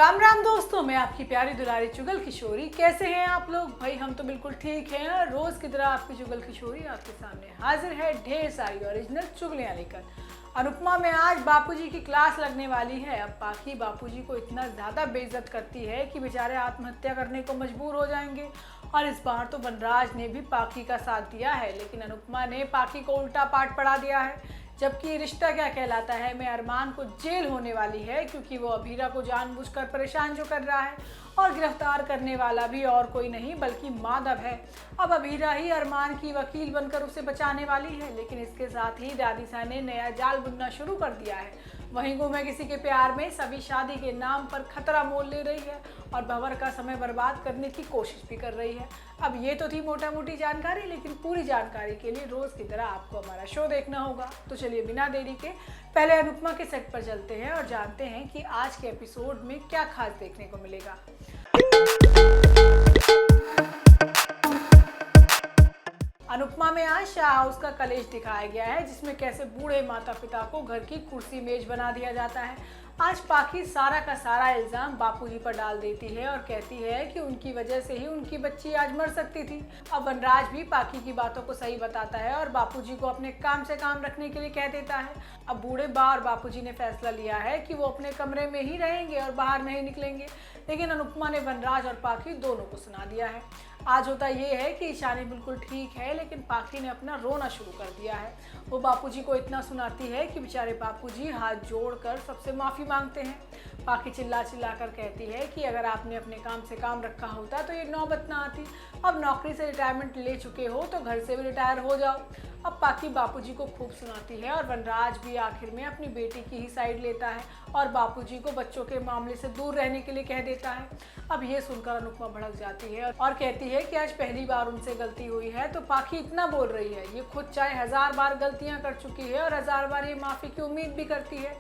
राम राम दोस्तों, मैं आपकी प्यारी दुलारी चुगल किशोरी। कैसे हैं आप लोग? भाई हम तो बिल्कुल ठीक हैं और रोज की तरह आपकी चुगल किशोरी आपके सामने हाजिर है ढेर सारी ओरिजिनल चुगलियां लेकर। अनुपमा में आज बापूजी की क्लास लगने वाली है। अब पाखी बापूजी को इतना ज़्यादा बेइज्जत करती है कि बेचारे आत्महत्या करने को मजबूर हो जाएंगे। और इस बार तो वनराज ने भी पाखी का साथ दिया है, लेकिन अनुपमा ने पाखी को उल्टा पाठ पढ़ा दिया है। जबकि रिश्ता क्या कहलाता है में अरमान को जेल होने वाली है, क्योंकि वो अभीरा को जानबूझकर परेशान जो कर रहा है और गिरफ्तार करने वाला भी और कोई नहीं बल्कि माधव है। अब अभीरा ही अरमान की वकील बनकर उसे बचाने वाली है, लेकिन इसके साथ ही दादीसा ने नया जाल बुनना शुरू कर दिया है। वहीं गुमे किसी के प्यार में सभी शादी के नाम पर खतरा मोल ले रही है और भंवर का समय बर्बाद करने की कोशिश भी कर रही है। अब ये तो थी मोटा मोटी जानकारी, लेकिन पूरी जानकारी के लिए रोज की तरह आपको हमारा शो देखना होगा। तो चलिए बिना देरी के पहले अनुपमा के सेट पर चलते हैं और जानते हैं कि आज के एपिसोड में क्या खास देखने को मिलेगा। अनुपमा में आज शाह हाउस का कलेश दिखाया गया है, जिसमें कैसे बूढ़े माता पिता को घर की कुर्सी मेज बना दिया जाता है। आज पाखी सारा का सारा इल्जाम बापूजी पर डाल देती है और कहती है कि उनकी वजह से ही उनकी बच्ची आज मर सकती थी। अब वनराज भी पाखी की बातों को सही बताता है और बापूजी को अपने काम से काम रखने के लिए कह देता है। अब बूढ़े बा और बापूजी ने फैसला लिया है कि वो अपने कमरे में ही रहेंगे और बाहर नहीं निकलेंगे, लेकिन अनुपमा ने वनराज और पाखी दोनों को सुना दिया है। आज होता ये है कि ईशानी बिल्कुल ठीक है, लेकिन पाखी ने अपना रोना शुरू कर दिया है। वो बापूजी को इतना सुनाती है कि बेचारे बापूजी हाथ जोड़कर सबसे माफ़ी मांगते हैं। पाखी चिल्ला चिल्ला कर कहती है कि अगर आपने अपने काम से काम रखा होता तो ये नौबत ना आती। अब नौकरी से रिटायरमेंट ले चुके हो तो घर से भी रिटायर हो जाओ। अब पाखी बापूजी को खूब सुनाती है और वनराज भी आखिर में अपनी बेटी की ही साइड लेता है और बापूजी को बच्चों के मामले से दूर रहने के लिए कह देता है। अब ये सुनकर अनुपमा भड़क जाती है और कहती है कि आज पहली बार उनसे गलती हुई है तो पाखी इतना बोल रही है। ये खुद चाहे 1000 बार गलतियां कर चुकी है और 1000 बार ये माफ़ी की उम्मीद भी करती है।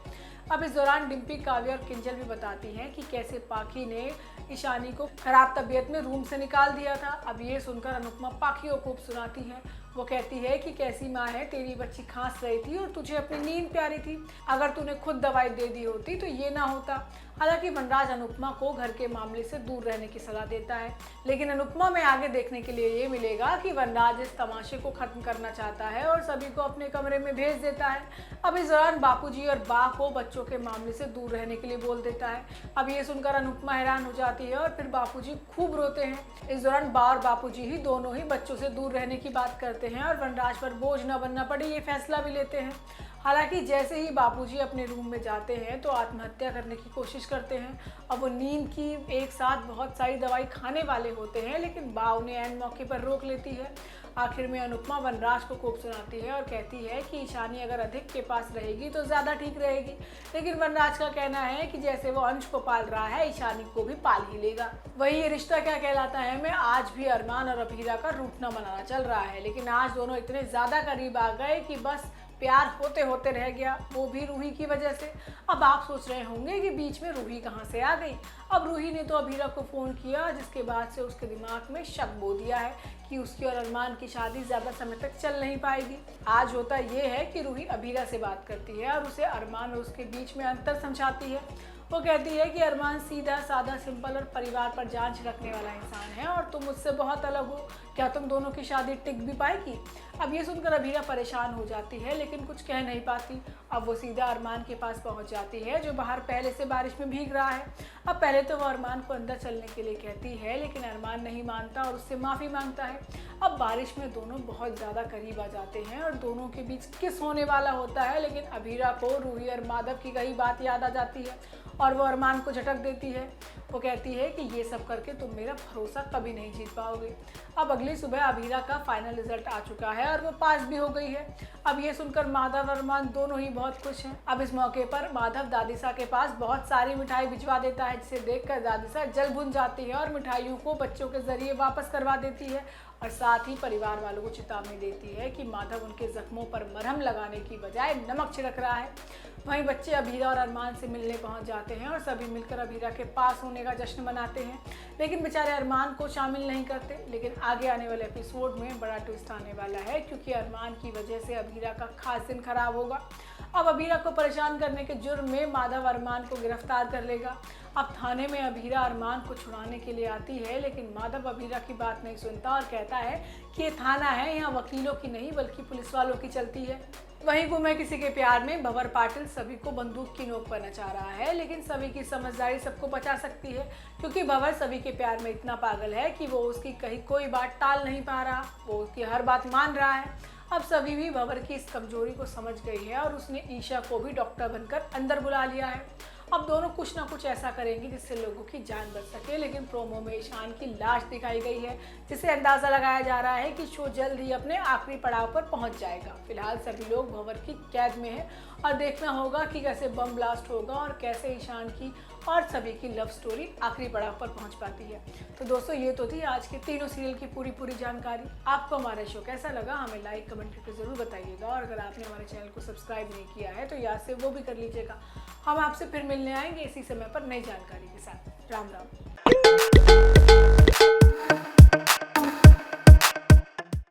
अब इस दौरान डिम्पी, काव्या और किंजल भी बताती हैं कि कैसे पाखी ने ईशानी को खराब तबीयत में रूम से निकाल दिया था। अब ये सुनकर अनुपमा पाखी को खूब सुनाती है। वो कहती है कि कैसी माँ है, तेरी बच्ची खांस रही थी और तुझे अपनी नींद प्यारी थी। अगर तूने खुद दवाई दे दी होती तो ये ना होता। हालांकि वनराज अनुपमा को घर के मामले से दूर रहने की सलाह देता है, लेकिन अनुपमा में आगे देखने के लिए ये मिलेगा कि वनराज इस तमाशे को खत्म करना चाहता है और सभी को अपने कमरे में भेज देता है। अब इस दौरान बापूजी और बा को बच्चों के मामले से दूर रहने के लिए बोल देता है। अब ये सुनकर अनुपमा हैरान हो जाती है और फिर बापूजी खूब रोते हैं। इस दौरान बा और बापूजी ही दोनों ही बच्चों से दूर रहने की बात करते हैं और वनराज पर बोझ न बनना पड़े ये फैसला भी लेते हैं। हालांकि जैसे ही बापूजी अपने रूम में जाते हैं तो आत्महत्या करने की कोशिश करते हैं। अब वो नींद की एक साथ बहुत सारी दवाई खाने वाले होते हैं, लेकिन बा उन्हें ऐन मौके पर रोक लेती है। आखिर में अनुपमा वनराज को खूब सुनाती है और कहती है कि ईशानी अगर अधिक के पास रहेगी तो ज़्यादा ठीक रहेगी, लेकिन वनराज का कहना है कि जैसे वो अंश को पाल रहा है ईशानी को भी पाल ही लेगा। वही ये रिश्ता क्या कहलाता है में आज भी अरमान और अभीरा का रूठना मनाना चल रहा है, लेकिन आज दोनों इतने ज़्यादा करीब आ गए कि बस प्यार होते होते रह गया, वो भी रूही की वजह से। अब आप सोच रहे होंगे कि बीच में रूही कहाँ से आ गई। अब रूही ने तो अभीरा को फ़ोन किया, जिसके बाद से उसके दिमाग में शक बो दिया है कि उसकी और अरमान की शादी ज़्यादा समय तक चल नहीं पाएगी। आज होता ये है कि रूही अभीरा से बात करती है और उसे अरमान और उसके बीच में अंतर समझाती है। वो कहती है कि अरमान सीधा साधा सिंपल और परिवार पर जान छिड़कने वाला इंसान है और तुम मुझसे बहुत अलग हो, क्या तुम दोनों की शादी टिक भी पाएगी। अब ये सुनकर अभीरा परेशान हो जाती है, लेकिन कुछ कह नहीं पाती। अब वो सीधा अरमान के पास पहुंच जाती है, जो बाहर पहले से बारिश में भीग रहा है। अब पहले तो वो अरमान को अंदर चलने के लिए कहती है, लेकिन अरमान नहीं मानता और उससे माफ़ी मांगता है। अब बारिश में दोनों बहुत ज़्यादा करीब आ जाते हैं और दोनों के बीच किस होने वाला होता है, लेकिन अभीरा को रूही और माधव की कही बात याद आ जाती है और वो अरमान को झटक देती है। वो कहती है कि ये सब करके तुम मेरा भरोसा कभी नहीं जीत पाओगे। अब अगली सुबह अभीरा का फाइनल रिजल्ट आ चुका है और वो पास भी हो गई है। अब ये सुनकर माधव और अरमान दोनों ही बहुत खुश हैं। अब इस मौके पर माधव दादीसा के पास बहुत सारी मिठाई भिजवा देता है, जिसे देखकर दादीसा जल भुन जाती है और मिठाइयों को बच्चों के जरिए वापस करवा देती है और साथ ही परिवार वालों को चेतावनी देती है कि माधव उनके जख्मों पर मरहम लगाने की बजाय नमक छिड़क रहा है। वहीं बच्चे अभीरा और अरमान से मिलने पहुंच जाते हैं और सभी मिलकर अभीरा के पास होने का जश्न मनाते हैं, लेकिन बेचारे अरमान को शामिल नहीं करते। लेकिन आगे आने वाले एपिसोड में बड़ा ट्विस्ट आने वाला है, क्योंकि अरमान की वजह से अभीरा का खास दिन खराब होगा। अब अबीरा को परेशान करने के जुर्म में माधव अरमान को गिरफ्तार कर लेगा। अब थाने में अबीरा अरमान को छुड़ाने के लिए आती है, लेकिन माधव अबीरा की बात नहीं सुनता और कहता है कि ये थाना है, यहाँ वकीलों की नहीं बल्कि पुलिस वालों की चलती है। वहीं गुमे किसी के प्यार में भंवर पाटिल सभी को बंदूक की नोक पर नचा रहा है, लेकिन सभी की समझदारी सबको बचा सकती है, क्योंकि भंवर सभी के प्यार में इतना पागल है कि वो उसकी कहीं कोई बात टाल नहीं पा रहा, वो उसकी हर बात मान रहा है। अब सभी भी भंवर की इस कमजोरी को समझ गई है और उसने ईशा को भी डॉक्टर बनकर अंदर बुला लिया है। अब दोनों कुछ ना कुछ ऐसा करेंगे जिससे लोगों की जान बच सके, लेकिन प्रोमो में ईशान की लाश दिखाई गई है, जिससे अंदाजा लगाया जा रहा है कि शो जल्द ही अपने आखिरी पड़ाव पर पहुंच जाएगा। फिलहाल सभी लोग भंवर की कैद में हैं और देखना होगा कि कैसे बम ब्लास्ट होगा और कैसे ईशान की और सभी की लव स्टोरी आखिरी पड़ाव पर पहुंच पाती है। तो दोस्तों, ये तो थी आज के तीनों सीरियल की पूरी जानकारी। आपको हमारा शो कैसा लगा हमें लाइक कमेंट करके जरूर बताइएगा, और अगर आपने हमारे चैनल को सब्सक्राइब नहीं किया है तो याद से वो भी कर लीजिएगा। हम आपसे फिर मिलने आएंगे इसी समय पर नई जानकारी के साथ। राम राम।